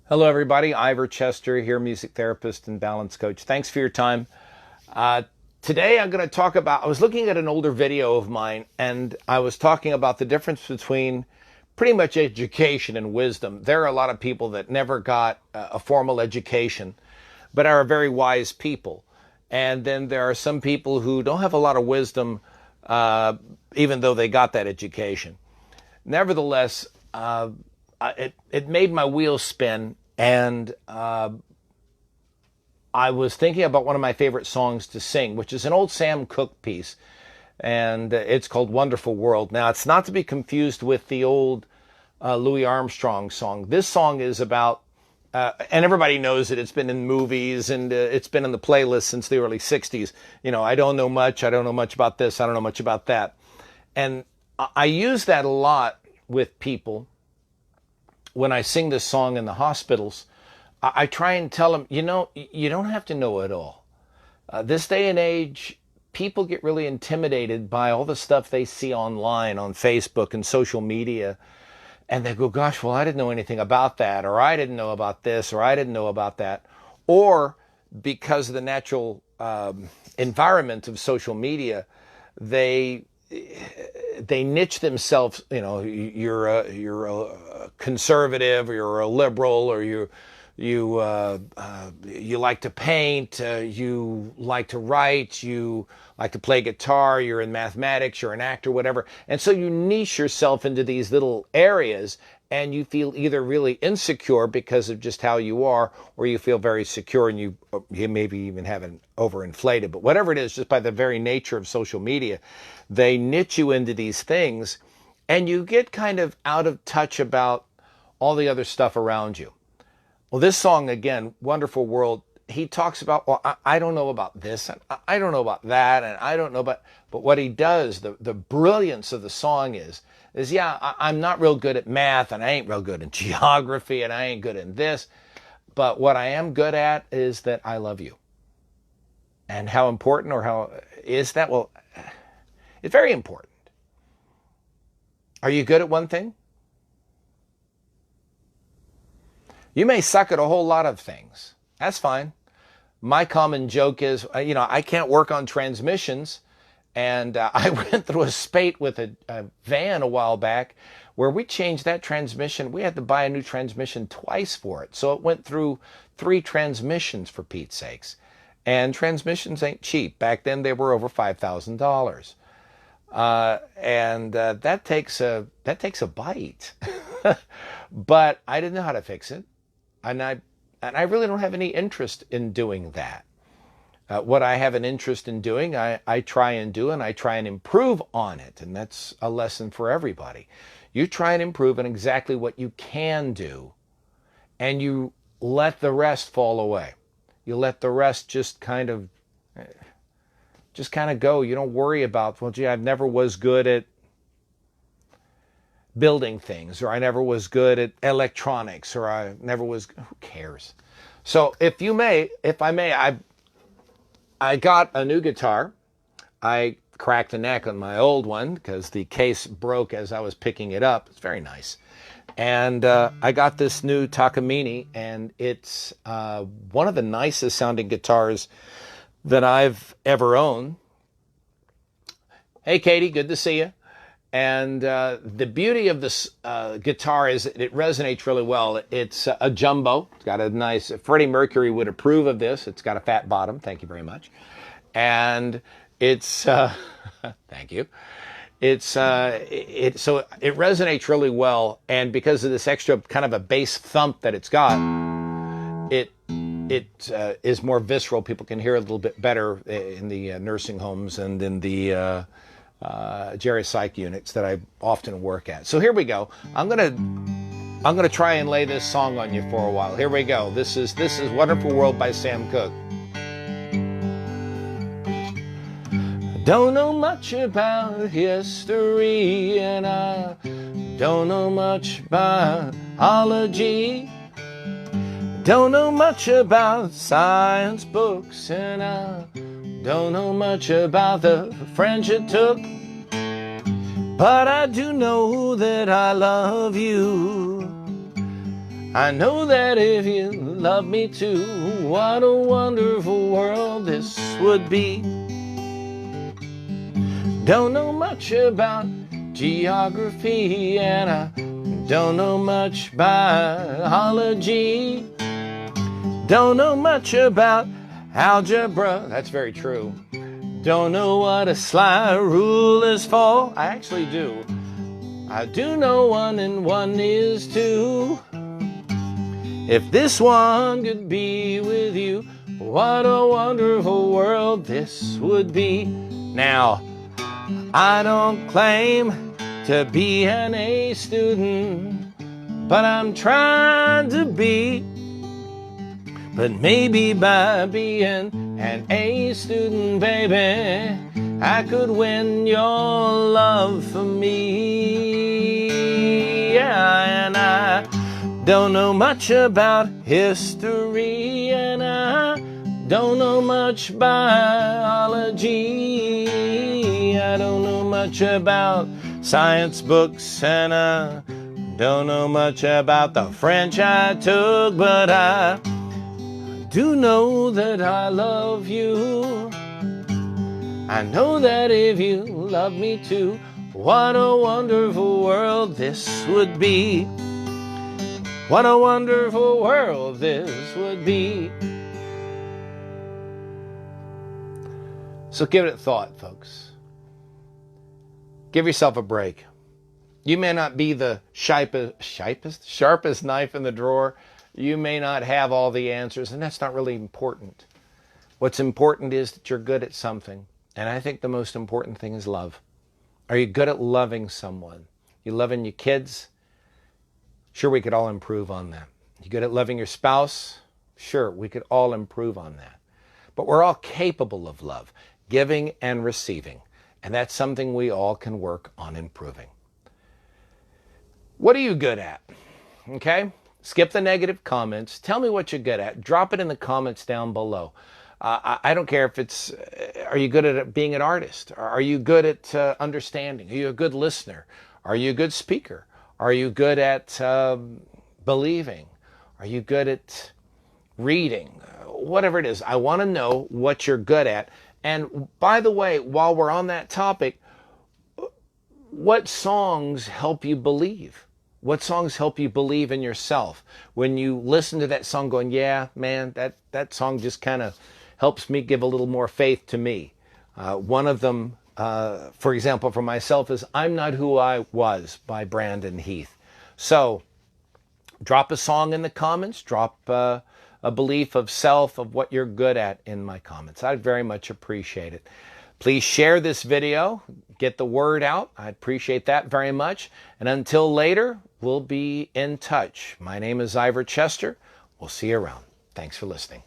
Hello, everybody. Ivor Chester here, music therapist and balance coach. Thanks for your time. Today, I'm going to talk about. I was looking at an older video of mine, and I was talking about the difference between pretty much education and wisdom. There are a lot of people that never got a formal education, but are very wise people. And then there are some people who don't have a lot of wisdom, even though they got that education. Nevertheless, it made my wheels spin, and I was thinking about one of my favorite songs to sing, which is an old Sam Cooke piece, and it's called Wonderful World. Now, it's not to be confused with the old Louis Armstrong song. This song is about, and everybody knows it, it's been in movies, and it's been in the playlist since the early 60s. You know, I don't know much about this, I don't know much about that. And I use that a lot with people when I sing this song in the hospitals. I try and tell them, you know, you don't have to know it all. This day and age, people get really intimidated by all the stuff they see online on Facebook and social media. And they go, gosh, well, I didn't know anything about that, or I didn't know about this, or I didn't know about that. Or because of the natural environment of social media, they niche themselves. You know, you're a conservative, or you're a liberal, or you like to paint, you like to write, you like to play guitar, you're in mathematics, you're an actor, whatever. And so you niche yourself into these little areas, and you feel either really insecure because of just how you are, or you feel very secure, and you maybe even have an overinflated. But whatever it is, just by the very nature of social media, they niche you into these things, and you get kind of out of touch about all the other stuff around you. Well, this song, again, Wonderful World, he talks about, well, I don't know about this, and I don't know about that, and I don't know about, but what he does, the brilliance of the song is yeah, I'm not real good at math, and I ain't real good in geography, and I ain't good in this, but what I am good at is that I love you. And how important, or how is that? Well, it's very important. Are you good at one thing? You may suck at a whole lot of things. That's fine. My common joke is, I can't work on transmissions. And I went through a spate with a van a while back where we changed that transmission. We had to buy a new transmission twice for it. So it went through 3 transmissions, for Pete's sakes. And transmissions ain't cheap. Back then they were over $5,000. That takes a bite. But I didn't know how to fix it. And I really don't have any interest in doing that. What I have an interest in doing, I try and do, and I try and improve on it. And that's a lesson for everybody. You try and improve on exactly what you can do, and you let the rest fall away. You let the rest just kind of go. You don't worry about, well, gee, I never was good at building things, or I never was good at electronics, or I never was, who cares? So if I may, I got a new guitar. I cracked the neck on my old one because the case broke as I was picking it up. It's very nice. And I got this new Takamine, and it's one of the nicest sounding guitars that I've ever owned. Hey, Katie, good to see you. And the beauty of this guitar is it resonates really well. It's a jumbo. It's got a nice, Freddie Mercury would approve of this. It's got a fat bottom. Thank you very much. And it's, thank you. So it resonates really well. And because of this extra kind of a bass thump that it's got, it is more visceral. People can hear it a little bit better in the nursing homes and in the Jerry Psych units that I often work at. So here we go. I'm gonna try and lay this song on you for a while. Here we go. This is Wonderful World by Sam Cooke. Don't know much about history, and I don't know much biology. Don't know much about science books, and I don't know much about the French it took. But I do know that I love you. I know that if you love me too, what a wonderful world this would be. Don't know much about geography, and I don't know much biology. Don't know much about algebra. That's very true. Don't know what a sly rule is for. I actually do. I do know 1 and 1 is 2. If this one could be with you, what a wonderful world this would be. Now, I don't claim to be an A student, but I'm trying to be. But maybe by being an A student, baby, I could win your love for me. Yeah, and I don't know much about history, and I don't know much biology. I don't know much about science books, and I don't know much about the French I took, but I do know that I love you. I know that if you love me too, what a wonderful world this would be. What a wonderful world this would be. So give it a thought, folks. Give yourself a break. You may not be the sharpest knife in the drawer. You may not have all the answers, and that's not really important. What's important is that you're good at something. And I think the most important thing is love. Are you good at loving someone? You loving your kids? Sure, we could all improve on that. You good at loving your spouse? Sure, we could all improve on that. But we're all capable of love, giving and receiving. And that's something we all can work on improving. What are you good at? Okay? Skip the negative comments. Tell me what you're good at. Drop it in the comments down below. I don't care if it's, are you good at being an artist? Are you good at understanding? Are you a good listener? Are you a good speaker? Are you good at believing? Are you good at reading? Whatever it is, I want to know what you're good at. And by the way, while we're on that topic, what songs help you believe? What songs help you believe in yourself? When you listen to that song going, yeah, man, that song just kind of helps me give a little more faith to me. One of them, for example, for myself is I'm Not Who I Was by Brandon Heath. So drop a song in the comments, drop a belief of self, of what you're good at in my comments. I'd very much appreciate it. Please share this video, get the word out. I appreciate that very much. And until later, we'll be in touch. My name is Ivor Chester. We'll see you around. Thanks for listening.